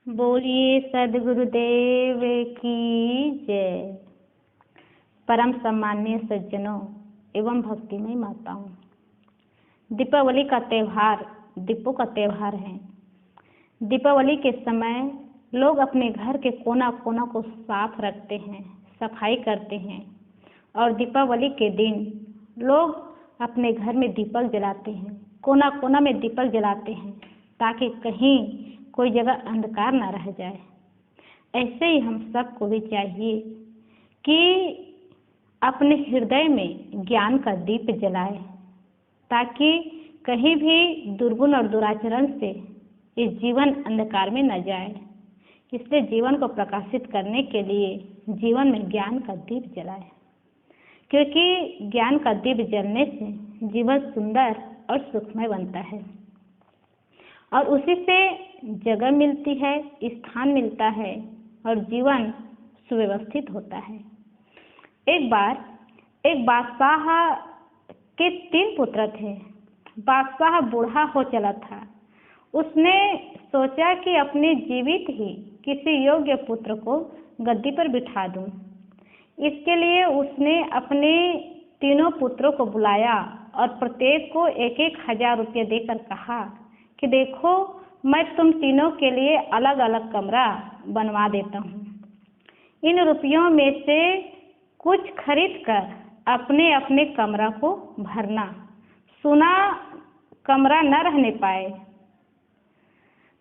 बोलिए सदगुरुदेव की जय। परम सम्माननीय सज्जनों एवं भक्तिमय माताओं, दीपावली का त्यौहार दीपों का त्यौहार है। दीपावली के समय लोग अपने घर के कोना कोना को साफ रखते हैं, सफाई करते हैं और दीपावली के दिन लोग अपने घर में दीपक जलाते हैं, कोना कोना में दीपक जलाते हैं ताकि कहीं कोई जगह अंधकार न रह जाए। ऐसे ही हम सबको भी चाहिए कि अपने हृदय में ज्ञान का दीप जलाए ताकि कहीं भी दुर्गुण और दुराचरण से इस जीवन अंधकार में न जाए। इसलिए जीवन को प्रकाशित करने के लिए जीवन में ज्ञान का दीप जलाए, क्योंकि ज्ञान का दीप जलने से जीवन सुंदर और सुखमय बनता है और उसी से जगह मिलती है, स्थान मिलता है और जीवन सुव्यवस्थित होता है। एक बार एक बादशाह के 3 पुत्र थे। बादशाह बूढ़ा हो चला था। उसने सोचा कि अपने जीवित ही किसी योग्य पुत्र को गद्दी पर बिठा दूं। इसके लिए उसने अपने तीनों पुत्रों को बुलाया और प्रत्येक को 1,000 रुपये देकर कहा कि देखो, मैं तुम तीनों के लिए अलग अलग कमरा बनवा देता हूँ। इन रुपयों में से कुछ खरीद कर अपने अपने कमरा को भरना। सुना कमरा न रहने पाए।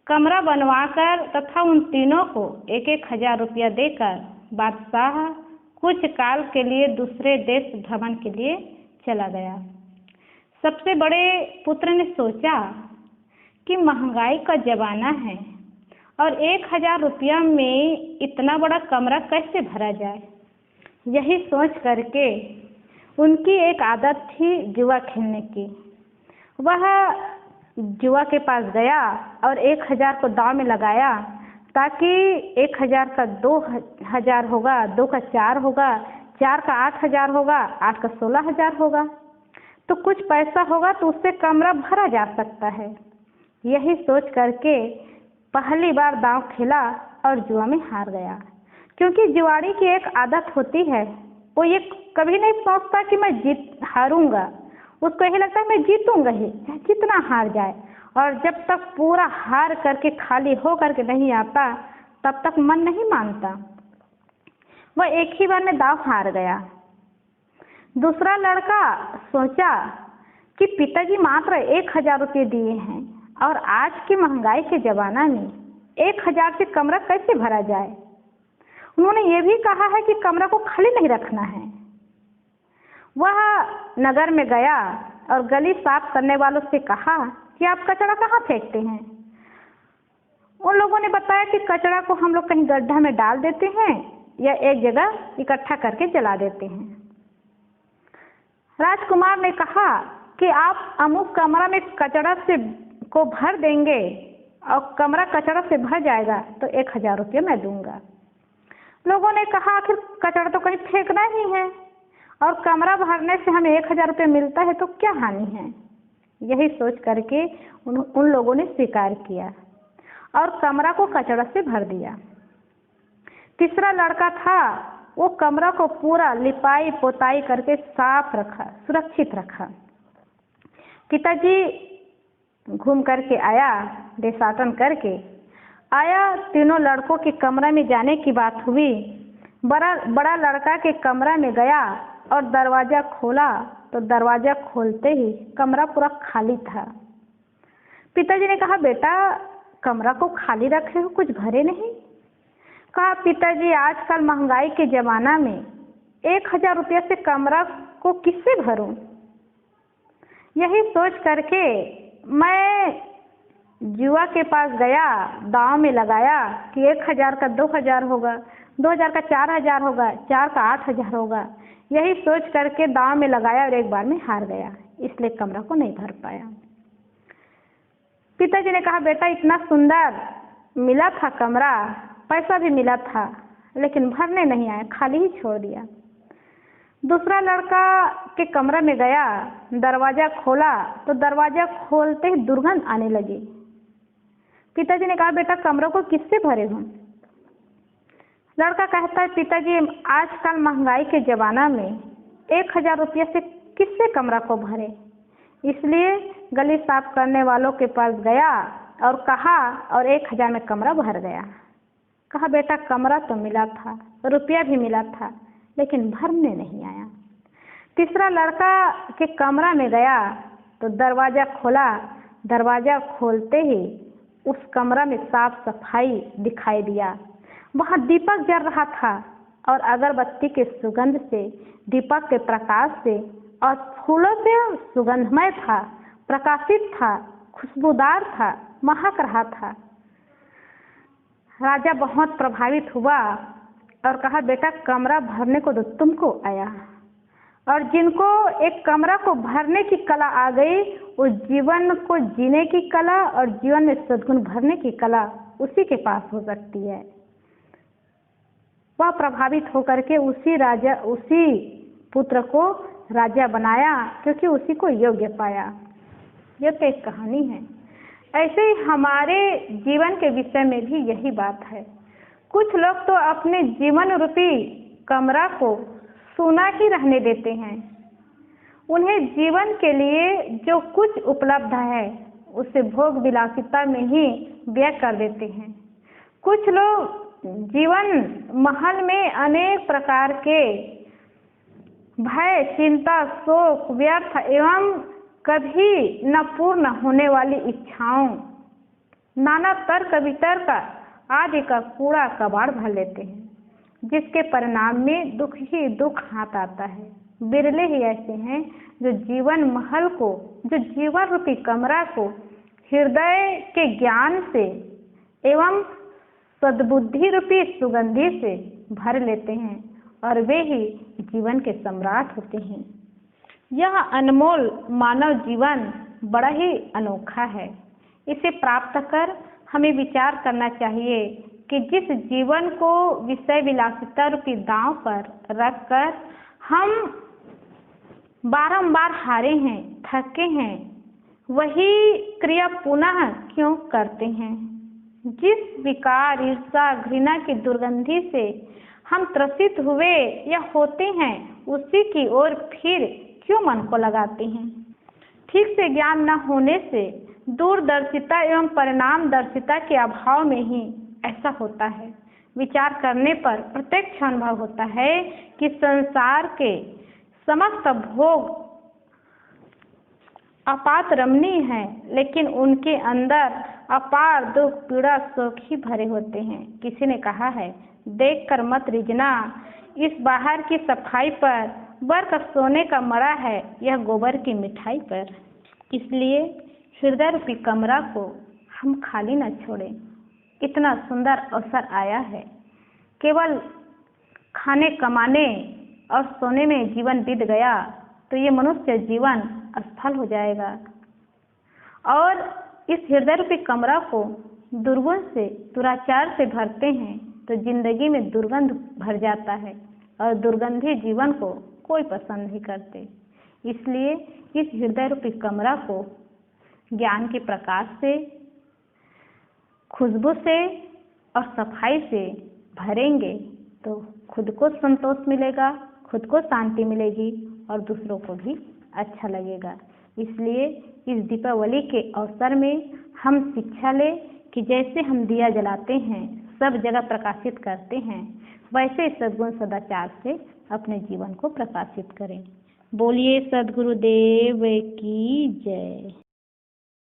कमरा बनवाकर तथा उन तीनों को 1,000 रुपया देकर बादशाह कुछ काल के लिए दूसरे देश भ्रमण के लिए चला गया। सबसे बड़े पुत्र ने सोचा कि महंगाई का जमाना है और 1,000 रुपया में इतना बड़ा कमरा कैसे भरा जाए। यही सोच करके उनकी एक आदत थी जुआ खेलने की। वह जुआ के पास गया और 1,000 को दांव में लगाया ताकि 1,000 का 2,000 होगा, 2 का 4 होगा, 4 का 8,000 होगा, 8 का 16,000 होगा, तो कुछ पैसा होगा तो उससे कमरा भरा जा सकता है। यही सोच करके पहली बार दांव खेला और जुआ में हार गया। क्योंकि जुआड़ी की एक आदत होती है, वो ये कभी नहीं सोचता कि मैं हारूंगा। उसको यही लगता है मैं जीतूंगा ही, जितना हार जाए। और जब तक पूरा हार करके खाली हो करके नहीं आता तब तक मन नहीं मानता। वह एक ही बार में दांव हार गया। दूसरा लड़का सोचा कि पिताजी मात्र 1,000 रुपये दिए हैं और आज की महंगाई के जमाना में 1,000 से कमरा कैसे भरा जाए। उन्होंने ये भी कहा है कि कमरा को खाली नहीं रखना है। वह नगर में गया और गली साफ करने वालों से कहा कि आप कचरा कहाँ फेंकते हैं। उन लोगों ने बताया कि कचरा को हम लोग कहीं गड्ढा में डाल देते हैं या एक जगह इकट्ठा करके जला देते हैं। राजकुमार ने कहा कि आप अमुक कमरा में कचरा से को भर देंगे और कमरा कचरा से भर जाएगा तो 1,000 रुपये मैं दूंगा। लोगों ने कहा आखिर कचरा तो कहीं फेंकना ही है और कमरा भरने से हमें 1,000 रुपये मिलता है तो क्या हानि है। यही सोच करके उन लोगों ने स्वीकार किया और कमरा को कचरा से भर दिया। तीसरा लड़का था, वो कमरा को पूरा लिपाई पोताई करके साफ रखा, सुरक्षित रखा। पिताजी घूम करके आया, देशाटन करके आया। तीनों लड़कों के कमरा में जाने की बात हुई। बड़ा लड़का के कमरा में गया और दरवाज़ा खोला तो दरवाज़ा खोलते ही कमरा पूरा खाली था। पिताजी ने कहा, बेटा कमरा को खाली रखे हो, कुछ भरे नहीं। कहा, पिताजी आजकल महंगाई के ज़माना में 1,000 रुपये से कमरा को किससे भरूं। यही सोच करके मैं जुआ के पास गया, दांव में लगाया कि 1,000 का 2,000 होगा, 2,000 का 4,000 होगा, 4 का 8,000 होगा। यही सोच करके दांव में लगाया और एक बार में हार गया, इसलिए कमरा को नहीं भर पाया। पिताजी ने कहा, बेटा इतना सुंदर मिला था कमरा, पैसा भी मिला था, लेकिन भरने नहीं आया, खाली ही छोड़ दिया। दूसरा लड़का के कमरा में गया, दरवाज़ा खोला तो दरवाज़ा खोलते ही दुर्गंध आने लगी। पिताजी ने कहा, बेटा कमरों को किससे भरे हूँ? लड़का कहता है, पिताजी आजकल महंगाई के ज़माना में 1000 रुपये से किससे कमरा को भरे? इसलिए गली साफ करने वालों के पास गया और कहा, और 1000 में कमरा भर गया। कहा, बेटा कमरा तो मिला था, रुपया भी मिला था, लेकिन भरने नहीं आया। तीसरा लड़का के कमरा में गया तो दरवाज़ा खोला। दरवाज़ा खोलते ही उस कमरा में साफ सफाई दिखाई दिया। वहाँ दीपक जल रहा था और अगरबत्ती के सुगंध से, दीपक के प्रकाश से और फूलों से सुगंधमय था, प्रकाशित था, खुशबूदार था, महक रहा था। राजा बहुत प्रभावित हुआ और कहा, बेटा कमरा भरने को तो तुमको आया, और जिनको एक कमरा को भरने की कला आ गई, उस जीवन को जीने की कला और जीवन में सद्गुण भरने की कला उसी के पास हो सकती है। वह प्रभावित होकर के उसी पुत्र को राजा बनाया, क्योंकि उसी को योग्य पाया। यह तो एक कहानी है। ऐसे ही हमारे जीवन के विषय में भी यही बात है। कुछ लोग तो अपने जीवन रूपी कमरा को सूना ही रहने देते हैं। उन्हें जीवन के लिए जो कुछ उपलब्ध है उसे भोग विलासिता में ही व्यय कर देते हैं। कुछ लोग जीवन महल में अनेक प्रकार के भय, चिंता, शोक, व्यर्थ एवं कभी न पूर्ण होने वाली इच्छाओं, नाना तर्क वितर्क आदि का कूड़ा कबाड़ भर लेते हैं, जिसके परिणाम में दुख ही दुख हाथ आता है। बिरले ही ऐसे हैं जो जीवन महल को, जो जीवन रूपी कमरा को हृदय के ज्ञान से एवं सद्बुद्धि रूपी सुगंधि से भर लेते हैं, और वे ही जीवन के सम्राट होते हैं। यह अनमोल मानव जीवन बड़ा ही अनोखा है। इसे प्राप्त कर हमें विचार करना चाहिए कि जिस जीवन को विषय विलासिता रूपी दांव पर रखकर हम बारंबार हारे हैं, थके हैं, वही क्रिया पुनः क्यों करते हैं? जिस विकार, ईर्षा, घृणा की दुर्गंधि से हम त्रसित हुए या होते हैं, उसी की ओर फिर क्यों मन को लगाते हैं? ठीक से ज्ञान न होने से, दूरदर्शिता एवं परिणामदर्शिता के अभाव में ही ऐसा होता है। विचार करने पर प्रत्यक्ष अनुभव होता है कि संसार के समस्त भोग अपात रमणीय हैं, लेकिन उनके अंदर अपार दुख, पीड़ा, शोक ही भरे होते हैं। किसी ने कहा है, देखकर मत रिझना, इस बाहर की सफाई पर बर्फ सोने का मड़ा है, यह गोबर की मिठाई पर। इसलिए हृदय रूपी कमरा को हम खाली न छोड़ें। इतना सुंदर अवसर आया है, केवल खाने, कमाने और सोने में जीवन बीत गया तो ये मनुष्य जीवन असफल हो जाएगा। और इस हृदय रूपी कमरा को दुर्गुण से, दुराचार से भरते हैं तो जिंदगी में दुर्गंध भर जाता है, और दुर्गंधी जीवन को कोई पसंद नहीं करते। इसलिए इस हृदय रूपी कमरा को ज्ञान के प्रकाश से, खुशबू से और सफाई से भरेंगे तो खुद को संतोष मिलेगा, खुद को शांति मिलेगी और दूसरों को भी अच्छा लगेगा। इसलिए इस दीपावली के अवसर में हम शिक्षा लें कि जैसे हम दिया जलाते हैं, सब जगह प्रकाशित करते हैं, वैसे सद्गुण सदाचार से अपने जीवन को प्रकाशित करें। बोलिए सद्गुरुदेव की जय।